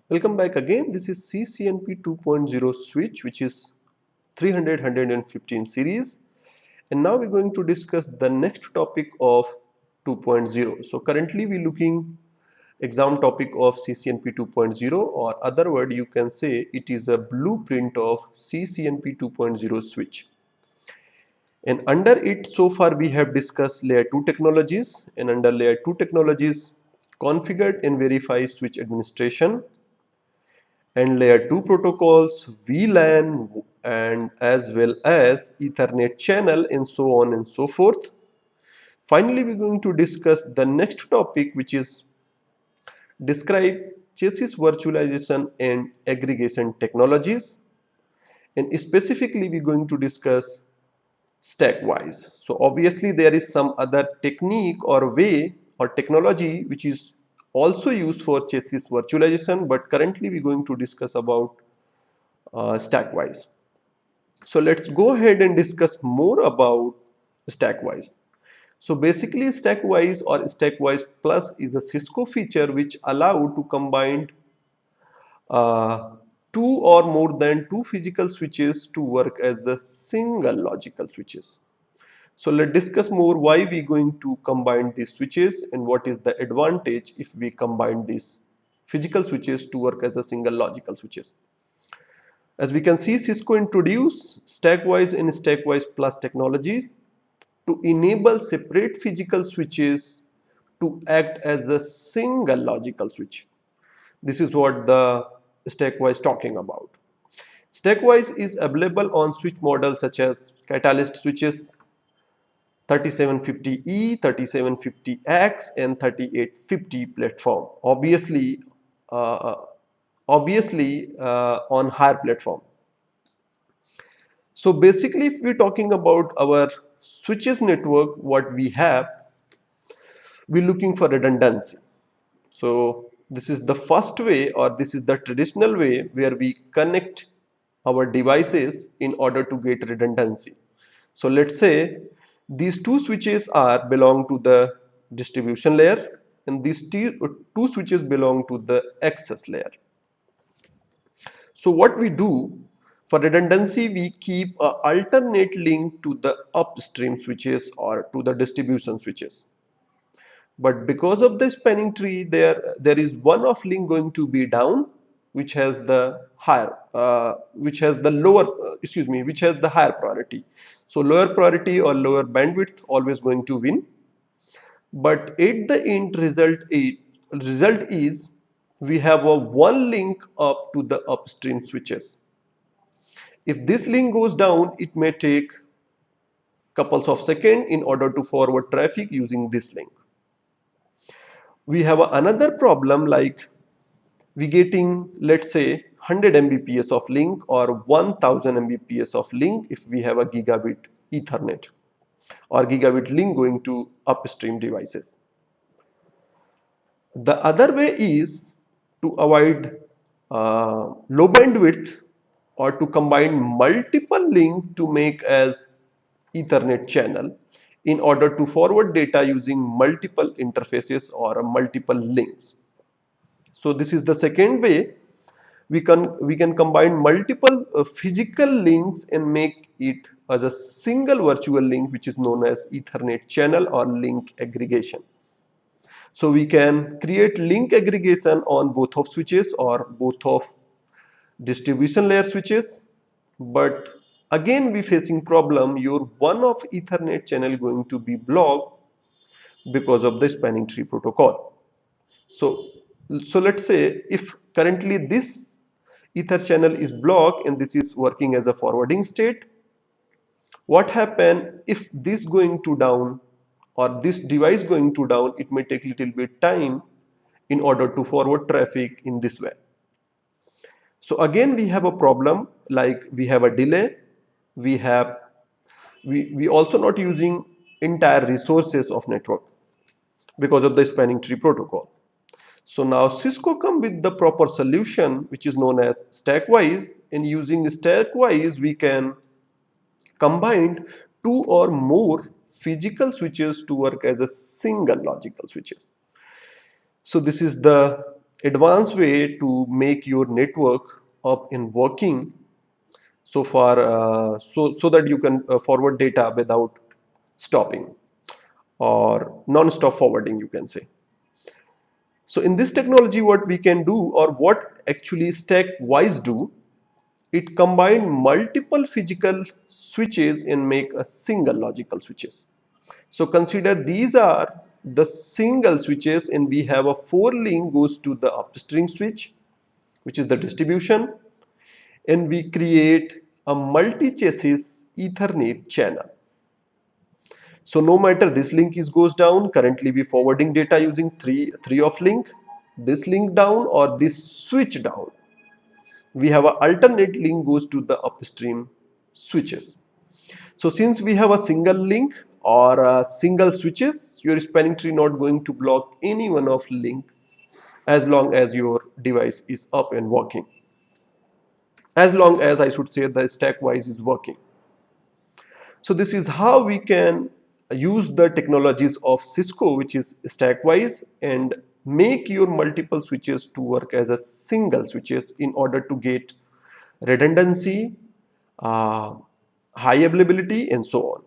Welcome back again. This is CCNP 2.0 switch, which is 300 series, and now we're going to discuss the next topic of 2.0. So currently we're looking exam topic of CCNP 2.0, or other word you can say it is a blueprint of CCNP 2.0 switch. And under it, so far we have discussed layer 2 technologies, and under layer 2 technologies, configured and verify switch administration, and layer 2 protocols, VLAN, and as well as Ethernet channel, and so on and so forth. Finally, we're going to discuss the next topic, which is describe chassis virtualization and aggregation technologies, and specifically we're going to discuss stack-wise. So obviously there is some other technique or way or technology which is also used for chassis virtualization, but currently we're going to discuss about stack-wise. So let's go ahead and discuss more about stack-wise. So basically stack-wise or stack-wise plus is a Cisco feature which allow to combine uh, two or more than two physical switches to work as a single logical switches. So let's discuss more why we going to combine these switches and what is the advantage if we combine these physical switches to work as a single logical switches. As we can see, Cisco introduced stack-wise and stack-wise plus technologies to enable separate physical switches to act as a single logical switch. This is what the stack-wise talking about. Stack-wise is available on switch models such as Catalyst switches, 3750E, 3750X, and 3850 platform. Uh, obviously, on higher platform. So basically, if we're talking about our switches network, what we have, we're looking for redundancy. So this is the first way, or this is the traditional way where we connect our devices in order to get redundancy. So let's say these two switches are belong to the distribution layer, and these two switches belong to the access layer. So what we do for redundancy, we keep an alternate link to the upstream switches or to the distribution switches. But because of the spanning tree, there is one of link going to be down, which has the higher, which has the lower, which has the higher priority. So lower priority or lower bandwidth always going to win. But at the end result is we have a one link up to the upstream switches. If this link goes down, it may take couples of seconds in order to forward traffic using this link. We have another problem, like we getting, let's say, 100 Mbps of link or 1000 Mbps of link if we have a gigabit Ethernet or gigabit link going to upstream devices. The other way is to avoid low bandwidth or to combine multiple links to make as Ethernet channel in order to forward data using multiple interfaces or multiple links. So this is the second way we can combine multiple physical links and make it as a single virtual link, which is known as Ethernet channel or link aggregation. So we can create link aggregation on both of switches or both of distribution layer switches, but again we facing problem, your one of Ethernet channel going to be blocked because of the spanning tree protocol. So let's say if currently this ether channel is blocked and this is working as a forwarding state, what happen if this going to down or this device going to down, it may take little bit time in order to forward traffic in this way. So again we have a problem, like we have a delay, we also not using entire resources of network because of the spanning tree protocol. So now Cisco come with the proper solution, which is known as stack-wise, and using stack-wise we can combine two or more physical switches to work as a single logical switches. So this is the advanced way to make your network up and working so far so that you can forward data without stopping, or non-stop forwarding, you can say. So in this technology, what we can do, or what actually StackWise do, it combine multiple physical switches and make a single logical switches. So consider these are the single switches, and we have a 4 link goes to the upstream switch, which is the distribution, and we create a multi-chassis Ethernet channel. So no matter this link is goes down, currently we forwarding data using three of link, this link down or this switch down, we have an alternate link goes to the upstream switches. So since we have a single link or a single switches, your spanning tree not going to block any one of link as long as your device is up and working. As long as, I should say, the StackWise is working. So this is how we can use the technologies of Cisco, which is StackWise, and make your multiple switches to work as a single switches in order to get redundancy, uh, high availability, and so on.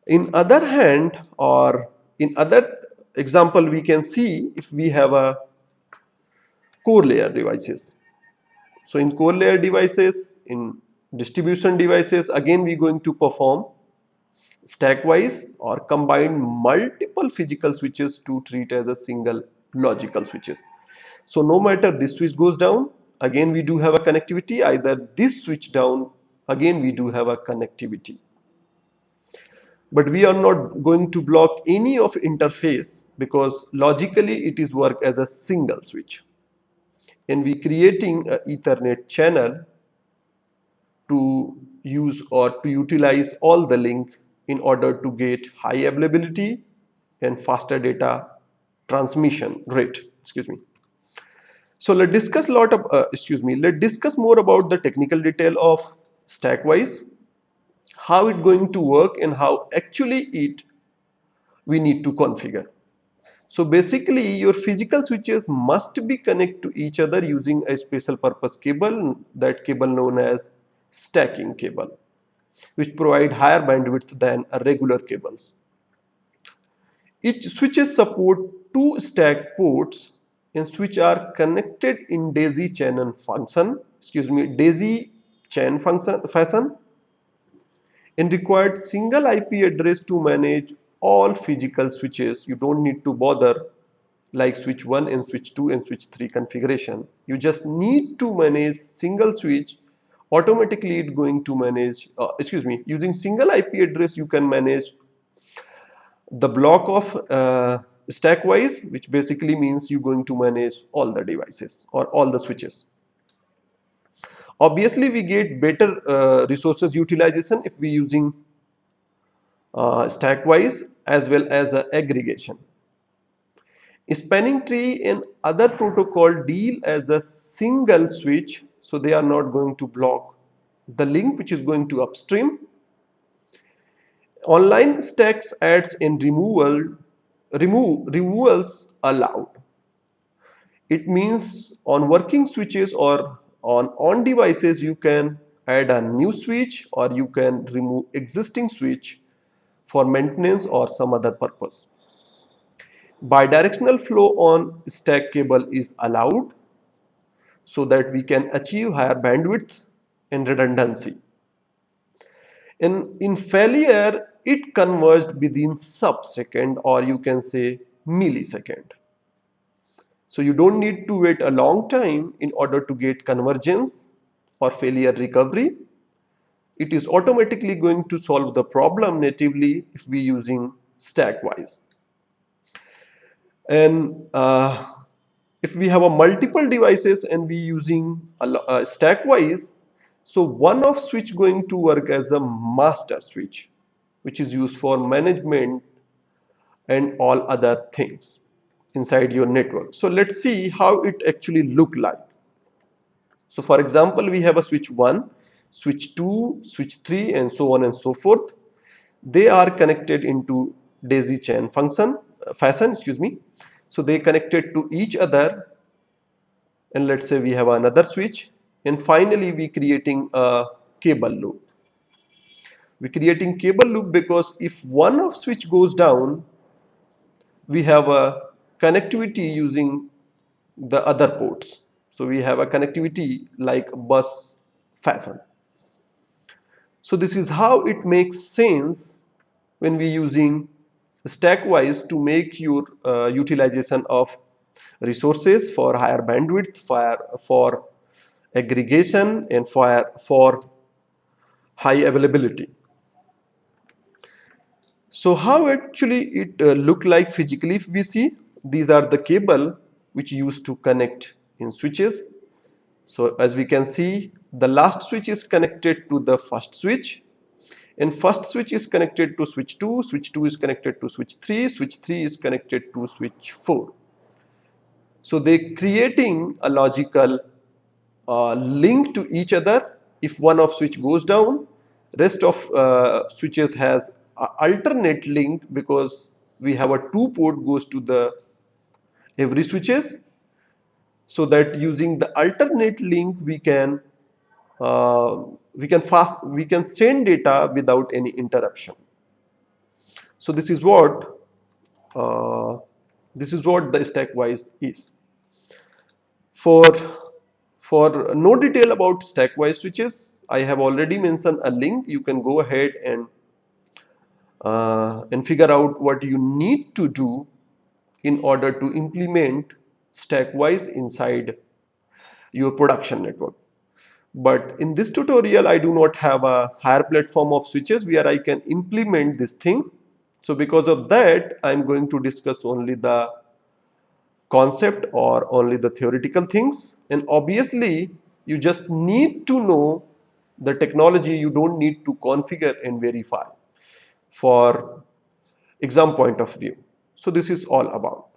In other hand, or in other example, we can see if we have a core layer devices. So in core layer devices, in distribution devices, again we are going to perform StackWise or combine multiple physical switches to treat as a single logical switches. So no matter this switch goes down, again we do have a connectivity, either this switch down, again we do have a connectivity. But we are not going to block any of interface because logically it is work as a single switch. And we creating a Ethernet channel to use or to utilize all the link in order to get high availability and faster data transmission rate. Excuse me. So let's discuss let's discuss more about the technical detail of StackWise, how it going to work and how actually it we need to configure. So basically your physical switches must be connected to each other using a special purpose cable, that cable known as stacking cable, which provide higher bandwidth than a regular cables. Each switches support 2 stack ports and switch are connected in daisy chain fashion and required single IP address to manage all physical switches. You don't need to bother like switch 1 and switch 2 and switch 3 configuration. You just need to manage single switch. Automatically it going to manage using single IP address you can manage the block of StackWise, which basically means you're going to manage all the devices or all the switches. Obviously we get better resources utilization if we using StackWise as well as aggregation. Spanning tree and other protocol deal as a single switch, so they are not going to block the link which is going to upstream. Online stacks adds and removals allowed. It means on working switches or on devices you can add a new switch or you can remove existing switch for maintenance or some other purpose. Bidirectional flow on stack cable is allowed so that we can achieve higher bandwidth and redundancy. And in failure, it converged within sub-second or you can say millisecond. So you don't need to wait a long time in order to get convergence or failure recovery. It is automatically going to solve the problem natively if we using StackWise. And if we have a multiple devices and we using a StackWise, so one of switch going to work as a master switch, which is used for management and all other things inside your network. So let's see how it actually look like. So for example, we have a switch 1, switch 2, switch 3 and so on and so forth. They are connected into daisy chain fashion. So they connected to each other, and let's say we have another switch, and finally we creating a cable loop. We creating cable loop because if one of switch goes down, we have a connectivity using the other ports. So we have a connectivity like bus fashion. So this is how it makes sense when we using stack-wise to make your utilization of resources for higher bandwidth, for aggregation, and for high availability. So how actually it look like physically? If we see, these are the cable which used to connect in switches. So as we can see, the last switch is connected to the first switch, and first switch is connected to switch 2, switch 2 is connected to switch 3, switch 3 is connected to switch 4. So they creating a logical link to each other. If one of switch goes down, rest of switches has a alternate link, because we have a two port goes to the every switches, so that using the alternate link uh, we can send data without any interruption. So uh, this is what the stack-wise is. For no detail about stack-wise switches, I have already mentioned a link. You can go ahead and figure out what you need to do in order to implement stack-wise inside your production network. But in this tutorial, I do not have a higher platform of switches where I can implement this thing. So because of that, I'm going to discuss only the concept or only the theoretical things. And obviously, you just need to know the technology. You don't need to configure and verify for exam point of view. So this is all about.